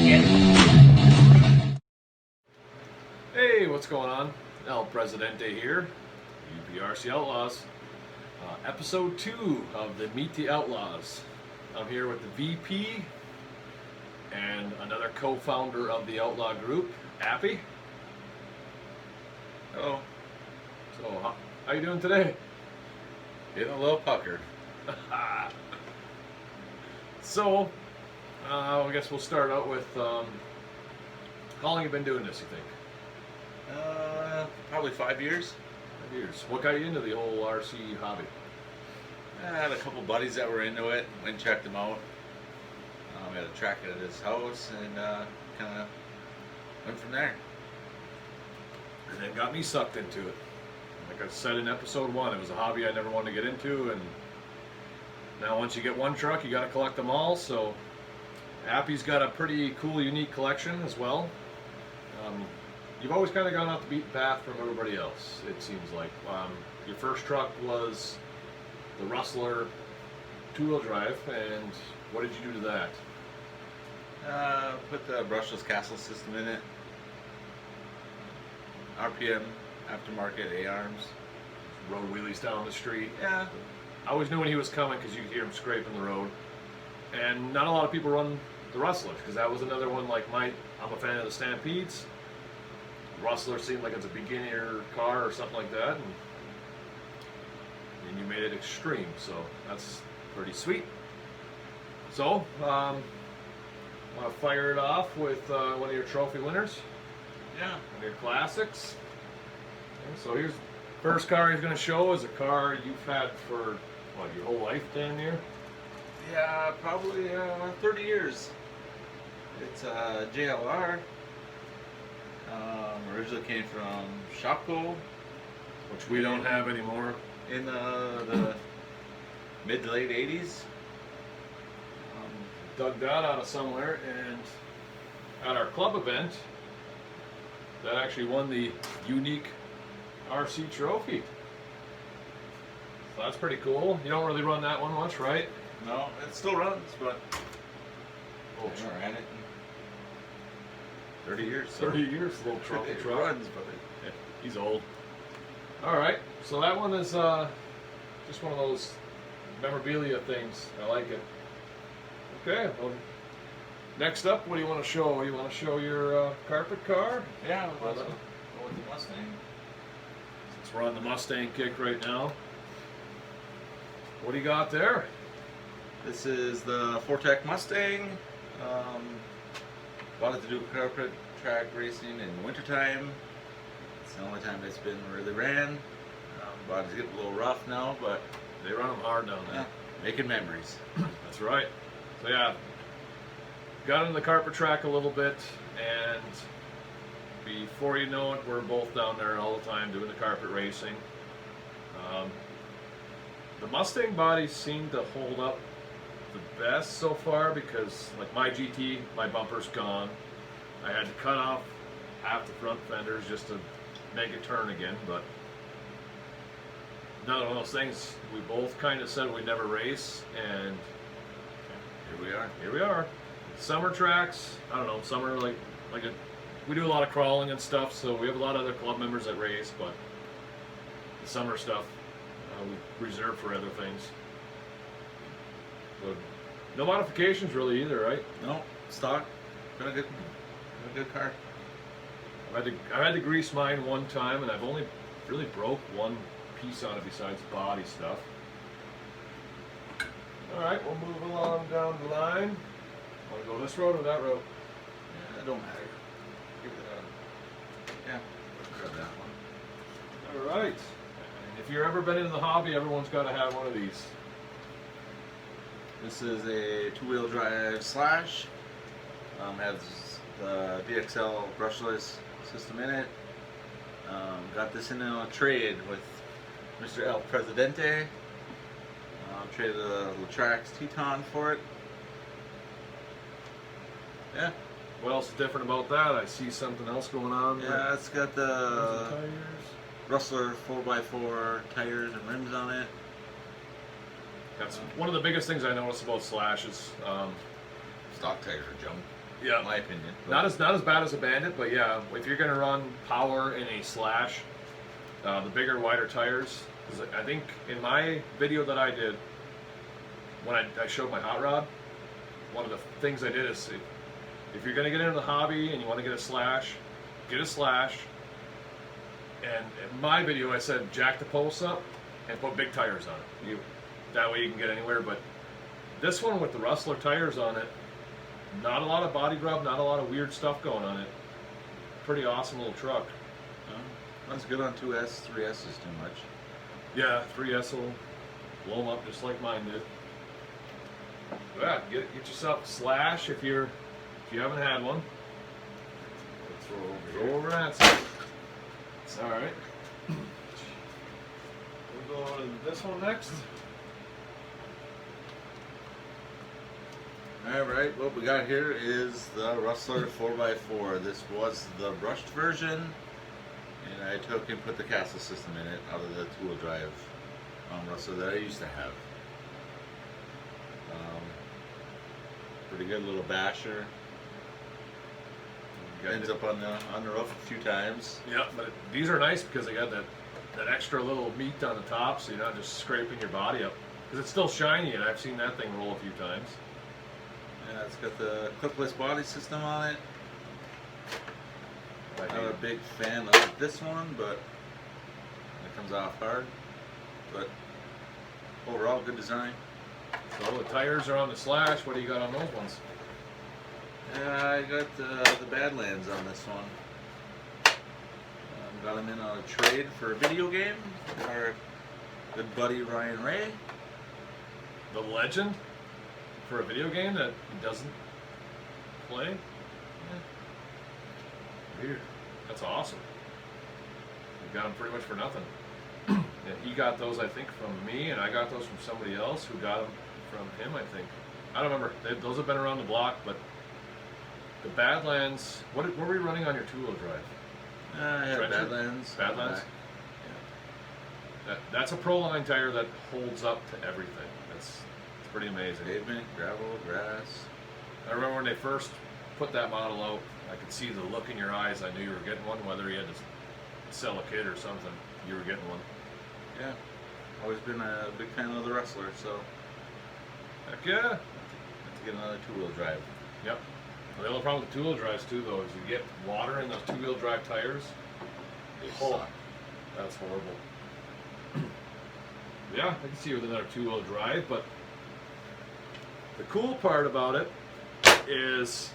Hey, what's going on? Presidente here, UP RC Outlaws. Episode 2 of the Meet the Outlaws. I'm here with the VP and another co-founder of the Outlaw group, Appy. Hello. So, how you doing today? Getting a little puckered. So, I guess we'll start out with how long you been doing this, you think? Probably 5 years. 5 years. What got you into the whole RC hobby? I had a couple buddies that were into it. Went and checked them out. We had a track at his house and kind of went from there. And it got me sucked into it. Like I said in episode 1, it was a hobby I never wanted to get into, and now once you get one truck, you got to collect them all. So Appy's got a pretty cool, unique collection as well. You've always kind of gone off the beaten path from everybody else, it seems like. Your first truck was the Rustler 2-wheel drive, and what did you do to that? Put the brushless castle system in it. RPM, aftermarket, A-arms. Road wheelies down the street. Yeah. I always knew when he was coming because you could hear him scraping the road. And not a lot of people run the Rustlers because that was another one like I'm a fan of the Stampedes. Rustler seemed like it's a beginner car or something like that, and you made it extreme, so that's pretty sweet. So, want to fire it off with one of your trophy winners? Yeah. One of your classics. Okay, so here's the first car he's going to show is a car you've had for, what, your whole life, damn near? Yeah, probably 30 years. It's a JLR. Originally came from Shopko, Which we don't have anymore. in the mid to late 80s. Dug that out of somewhere, and at our club event, that actually won the unique RC trophy. So that's pretty cool. You don't really run that one much, right? No, it still runs, but Oh, I never ran it in 30 years. 30 years, little trophy It truck. runs, but He's old. All right, so that one is just one of those memorabilia things. I like it. Okay, well, next up, what do you want to show? You want to show your carpet car? yeah, let's go with the Mustang. Since we're on the Mustang kick right now. What do you got there? This is the Fortec Mustang. Bought it to do carpet track racing in wintertime. It's the only time it's been really ran. Body's getting a little rough now, but They run them hard down there. yeah, making memories. That's right. So yeah, got in the carpet track a little bit, and before you know it, we're both down there all the time doing the carpet racing. The Mustang bodies seem to hold up the best so far because, like my GT, my bumper's gone. I had to cut off half the front fenders just to make it turn again, but none of those things. We both kind of said we'd never race, and Here we are. here we are. Summer tracks, I don't know, summer we do a lot of crawling and stuff, so we have a lot of other club members that race, but the summer stuff we reserve for other things. So, no modifications really either, right? No, stock. Been a good car. I had to grease mine one time, and I've only really broke one piece on it besides the body stuff. All right, we'll move along down the line. Want to go this road or that road? Yeah, it don't matter. Give it a grab that one. All right. And if you've ever been in the hobby, everyone's got to have one of these. This is a 2-wheel drive slash. Has the DXL brushless system in it. Got this in a trade with Mr. El Presidente. Traded a Latrax Teton for it. Yeah. What else is different about that? I see something else going on. Yeah, it's got the tires. Rustler 4x4 tires and rims on it. That's one of the biggest things I notice about Slash is Stock tires are junk. Yeah. in my opinion. Not as bad as a Bandit, but yeah, if you're gonna run power in a slash, the bigger, wider tires. Because I think in my video that I did, when I showed my hot rod, one of the things I did is if you're gonna get into the hobby and you want to get a slash, get a slash. And in my video, I said jack the posts up and put big tires on it. That way you can get anywhere. But this one with the Rustler tires on it, not a lot of body rub, not a lot of weird stuff going on it. Pretty awesome little truck. That's good on 2S, 3S is too much. Yeah, 3S will blow them up just like mine did. Yeah, get yourself a slash if you haven't had one. Throw over that side. It's all right. We'll go to this one next. Alright, what we got here is the Rustler 4x4. This was the brushed version, and I took and put the castle system in it out of the two-wheel drive Rustler that I used to have. Pretty good little basher. Ends up on the roof a few times. Yeah, but these are nice because they got that extra little meat on the top, so you're not just scraping your body up. Because it's still shiny, and I've seen that thing roll a few times. Yeah, it's got the clipless body system on it. Not a big fan of this one, but it comes off hard. But overall, good design. So the tires are on the slash. What do you got on those ones? Yeah, I got the Badlands on this one. Got them in on a trade for a video game. Our good buddy Ryan Ray. The legend for a video game that he doesn't play? Yeah. Weird. That's awesome. We got them pretty much for nothing. And he got those, I think, from me, and I got those from somebody else who got them from him, I think. I don't remember. Those have been around the block, but the Badlands, what were we running on your two-wheel drive? I had Badlands. Badlands? Yeah. That's a Pro Line tire that holds up to everything. It's pretty amazing. Pavement, gravel, grass. I remember when they first put that model out, I could see the look in your eyes. I knew you were getting one, whether you had to sell a kid or something. You were getting one. Yeah. Always been a big fan of the Rustler, so. Heck yeah. Have to get another two-wheel drive. Yep. The other problem with two-wheel drives too, though, is you get water in those two-wheel drive tires. They Oh, suck. that's horrible. Yeah, I can see it with another two-wheel drive, but the cool part about it is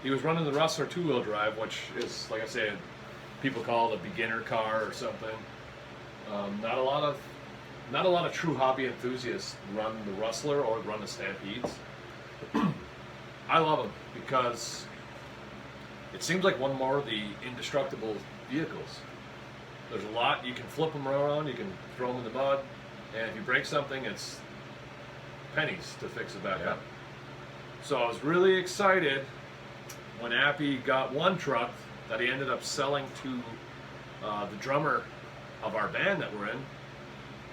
he was running the Rustler two-wheel drive, which is, like I said, people call it a beginner car or something. Not a lot of true hobby enthusiasts run the Rustler or run the Stampedes. I love them because it seems like one more of the indestructible vehicles. There's a lot, you can flip them around, you can throw them in the mud, and if you break something, it's pennies to fix it back up. So I was really excited when Appy got one truck that he ended up selling to the drummer of our band that we're in,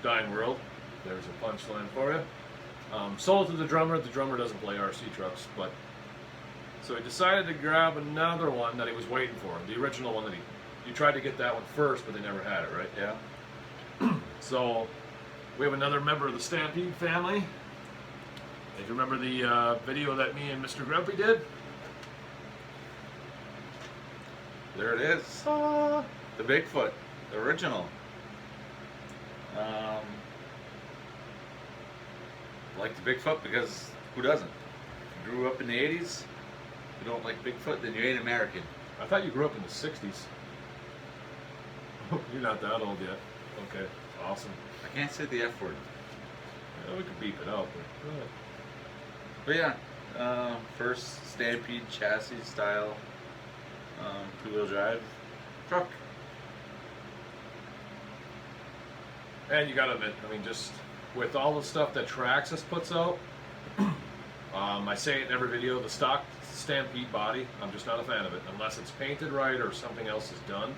Dying World. There's a punchline for you. Sold it to the drummer doesn't play RC trucks, but so he decided to grab another one that he was waiting for, the original one that you tried to get that one first, but they never had it, right? Yeah. So we have another member of the Stampede family. If you remember the video that me and Mr. Grumpy did, There it is. The Bigfoot, the original. Like the Bigfoot because who doesn't? If you grew up in the 80s, you don't like Bigfoot, then you ain't American. I thought you grew up in the 60s. You're not that old yet. Okay, awesome. I can't say the F word. Yeah, we could beep it out, But yeah, first Stampede chassis style two-wheel drive truck. and you gotta admit, I mean, just with all the stuff that Traxxas puts out, I say it in every video, the stock Stampede body, I'm just not a fan of it, unless it's painted right or something else is done.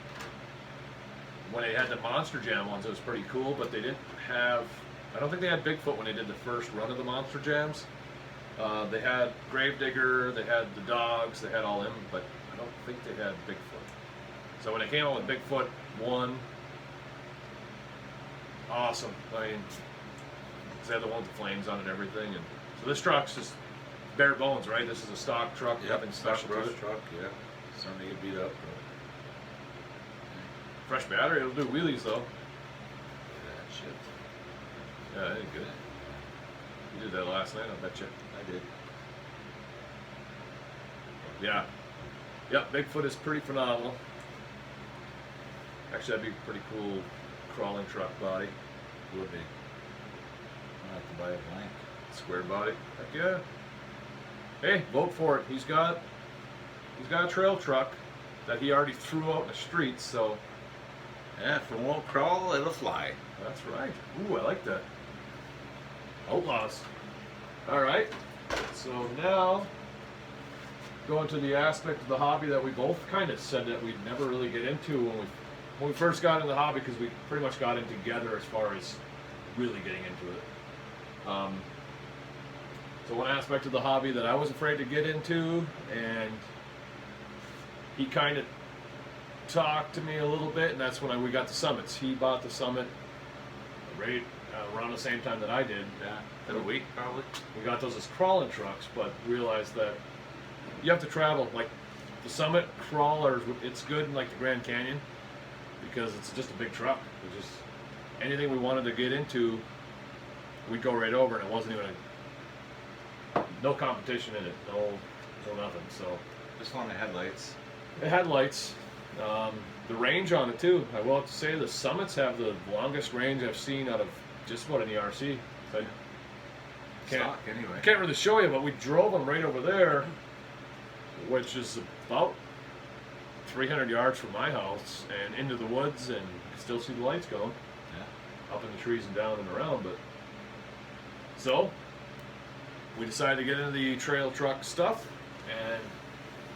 When they had the Monster Jam ones, it was pretty cool, but they didn't have, I don't think they had Bigfoot when they did the first run of the Monster Jams. They had Gravedigger, they had the dogs, they had all them, but I don't think they had Bigfoot. So when they came out with Bigfoot 1, awesome. I mean, they had the one with the flames on it and everything. And so this truck's just bare bones, right? This is a stock truck, nothing special to it. Truck, yeah. Starting to get beat up. But... Fresh battery, it'll do wheelies though. Yeah, shit. Yeah, that ain't good. You did that last night, I bet you. I did. Yeah. Yep, Bigfoot is pretty phenomenal. Actually, that'd be a pretty cool crawling truck body. Would be. I'll have to buy a blank. Square body. Heck yeah. Hey, vote for it. He's got a trail truck that he already threw out in the streets, so Yeah, if it won't crawl, it'll fly. that's right. Ooh, I like that. Outlaws. Alright. So now going to the aspect of the hobby that we both kind of said that we'd never really get into when we first got into the hobby, because we pretty much got in together as far as really getting into it. So one aspect of the hobby that I was afraid to get into, and he kind of talked to me a little bit, and that's when we got the Summits. He bought the Summit right around the same time that I did. Yeah, in a week probably. We got those as crawling trucks, but realized that you have to travel. Like the Summit crawlers, it's good in like the Grand Canyon because it's just a big truck. It just anything we wanted to get into, we'd go right over, and it wasn't even no competition in it, no nothing. So Just wanted headlights. it had lights. The range on it too. I will have to say the Summits have the longest range I've seen out of just about any RC. I Stock anyway. can't really show you, but we drove them right over there, which is about 300 yards from my house and into the woods, and you can still see the lights going Yeah. up in the trees and down and around. But so we decided to get into the trail truck stuff, and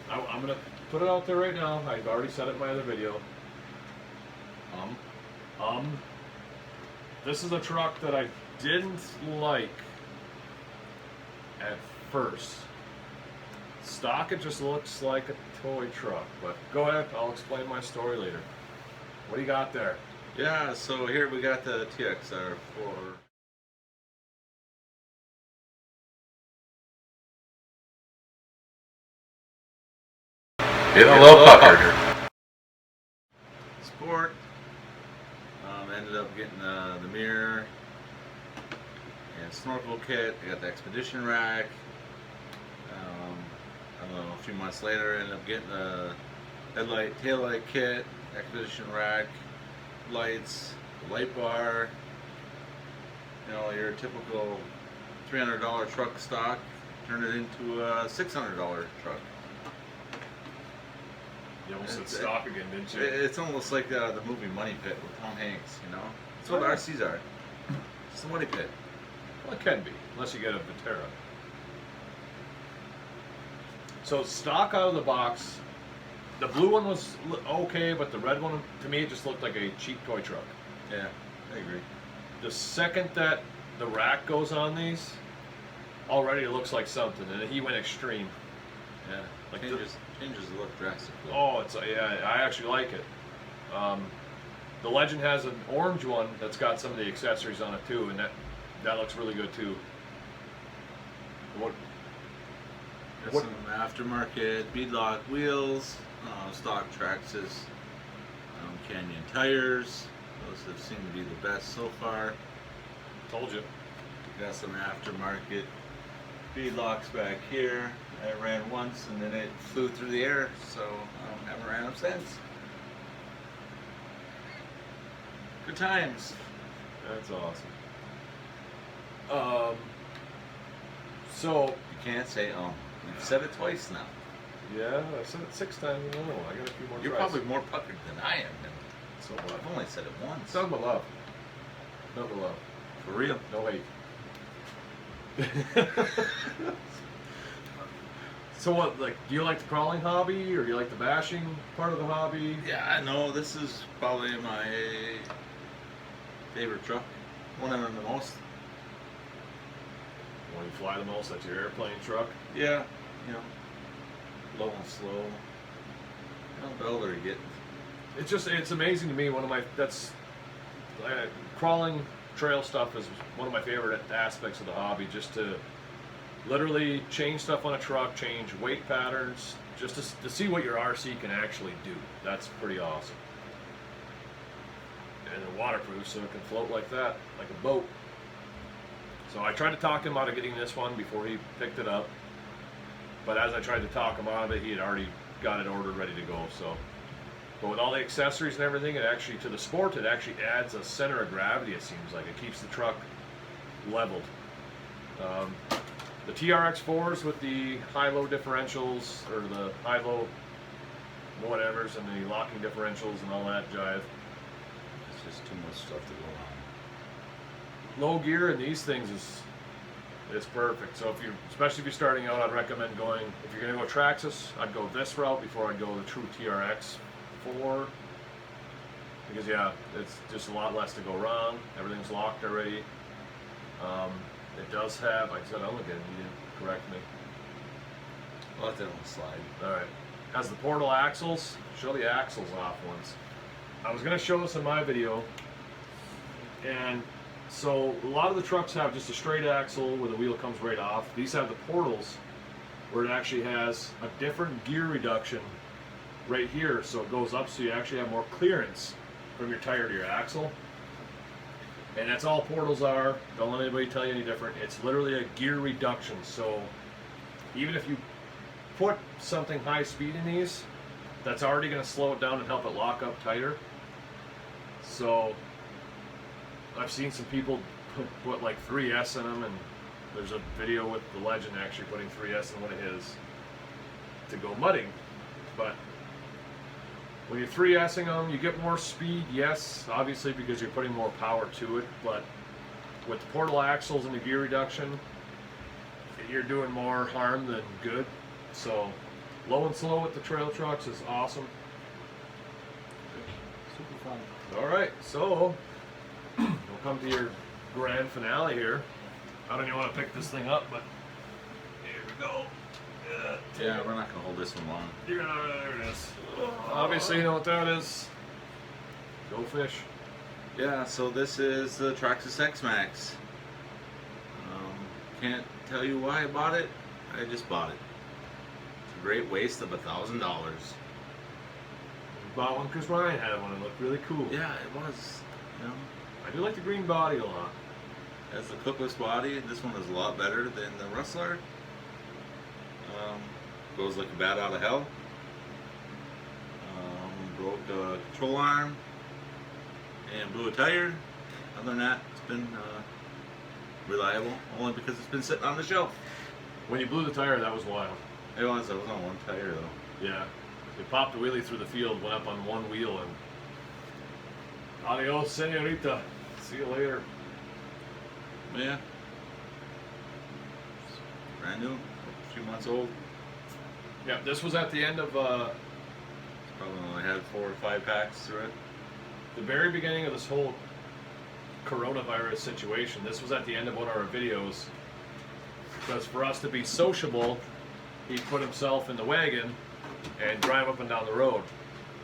I'm gonna put it out there right now. I've already said it in my other video. This is a truck that I didn't like at first. Stock, it just looks like a toy truck. But go ahead, I'll explain my story later. What do you got there? Yeah, so here we got the TXR 4. Getting a little puckered. Sport. Ended up getting the mirror and snorkel kit. I got the expedition rack. I don't know, a few months later, ended up getting the headlight, taillight kit, expedition rack, lights, the light bar. You know, your typical $300 truck stock. Turned it into a $600 truck. You almost said stock again, didn't you? It's almost like the movie Money Pit with Tom Hanks, you know? That's what RCs are. It's the Money Pit. Well, it can be, unless you get a Viterra. So stock out of the box, the blue one was okay, but the red one, to me, it just looked like a cheap toy truck. Yeah, I agree. The second that the rack goes on these, already it looks like something, and he went extreme. Yeah, Like changes the look drastically. Oh, it's yeah, I actually like it. The Legend has an orange one that's got some of the accessories on it too, and that looks really good too. What? Got What- some aftermarket beadlock wheels, stock Traxxas, Canyon tires. Those have seemed to be the best so far. Told you. Got some aftermarket beadlocks back here. I ran once and then it flew through the air, so I haven't ran them since. Good times. That's awesome. So You can't say You've said it twice now. yeah, I said it 6 times in a row. I got a few more. You're tries. probably more puckered than I am. And So what? I've only said it once. Some but love. None but love. For real. No hate. So what? Like, do you like the crawling hobby, or do you like the bashing part of the hobby? Yeah, I know. This is probably my favorite truck. One of them the most. When you fly the most, that's your airplane truck. Yeah, you know, low and slow. How the elder you get? It's amazing to me. Crawling trail stuff is one of my favorite aspects of the hobby. Just to literally change stuff on a truck, change weight patterns, just to see what your RC can actually do. That's pretty awesome. And they're waterproof, so it can float like that, like a boat. So I tried to talk him out of getting this one before he picked it up. But as I tried to talk him out of it, he had already got it ordered, ready to go. So, but with all the accessories and everything, it actually, to the sport, it actually adds a center of gravity. It seems like it keeps the truck leveled. The TRX4s with the high-low differentials, or the high-low whatevers, and the locking differentials and all that jive. It's just too much stuff to go on. Low gear in these things is perfect. So especially if you're starting out, I'd recommend going, if you're going to go Traxxas, I'd go this route before I'd go the true TRX4. Because yeah, it's just a lot less to go wrong. Everything's locked already. It does have, like I said, I'm looking, you didn't correct me. I'll let that one slide. Alright. Has the portal axles. Show the axles off once. I was going to show this in my video. And so a lot of the trucks have just a straight axle where the wheel comes right off. These have the portals where it actually has a different gear reduction right here. So it goes up so you actually have more clearance from your tire to your axle. And that's all portals are. Don't let anybody tell you any different. It's literally a gear reduction. So even if you put something high speed in these, that's already going to slow it down and help it lock up tighter. So I've seen some people put like 3S in them, and there's a video with the legend actually putting 3S in one of his to go mudding. But when you're 3S'ing them, you get more speed, yes, obviously because you're putting more power to it, but with the portal axles and the gear reduction, you're doing more harm than good. So low and slow with the trail trucks is awesome. Super fun. Alright, so we'll come to your grand finale here. I don't even want to pick this thing up, but here we go. Yeah, we're not going to hold this one long. There it is. Obviously, you know what that is. Go fish. Yeah, so this is the Traxxas X-Max. Can't tell you why I bought it. I just bought it. It's a great waste of $1,000. Bought one because Ryan had one. It looked really cool. Yeah, it was. You know, I do like the green body a lot. as the cookless body, this one is a lot better than the Rustler. Goes like a bat out of hell. Broke a control arm and blew a tire. Other than that, it's been reliable, only because it's been sitting on the shelf. When you blew the tire, that was wild. It was on one tire though. Yeah. It popped a wheelie through the field, went up on one wheel, and adios, senorita. See you later. Yeah. Brand new, a few months old. Yeah, this was at the end of Probably only had 4 or 5 packs through it. the very beginning of this whole coronavirus situation. This was at the end of one of our videos. Because for us to be sociable, he put himself in the wagon and drive up and down the road.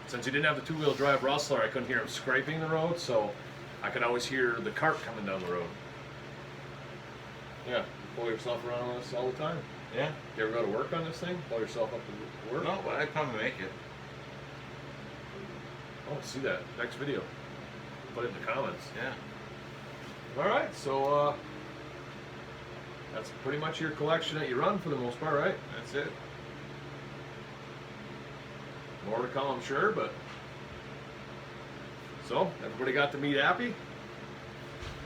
Since he didn't have the 2-wheel drive Rustler, I couldn't hear him scraping the road, so I could always hear the cart coming down the road. Yeah, you pull yourself around on this all the time. Yeah. You ever go to work on this thing? Pull yourself up to work? No, but I'd probably make it. Oh, see that. Next video. Put it in the comments. Yeah. Alright, so that's pretty much your collection that you run for the most part, right? That's it. More to come, I'm sure, but... So, everybody got to meet Appy.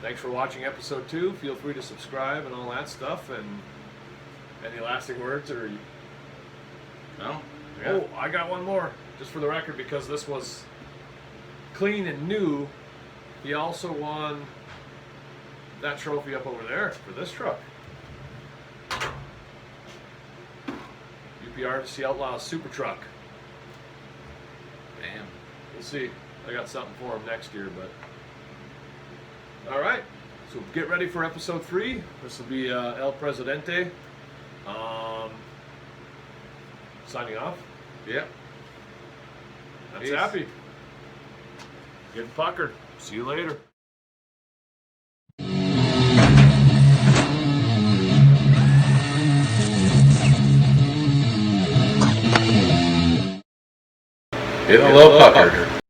Thanks for watching episode 2. Feel free to subscribe and all that stuff, and any lasting words, or... No? Yeah. Oh, I got one more, just for the record, because this was clean and new. He also won that trophy up over there for this truck. UP RC Outlaws Super Truck. Damn. We'll see. I got something for him next year, but... Alright. So So get ready for episode 3. This will be El Presidente. Signing off. Yep. That's Peace. Appy. Getting puckered. See you later. Getting a little puckered.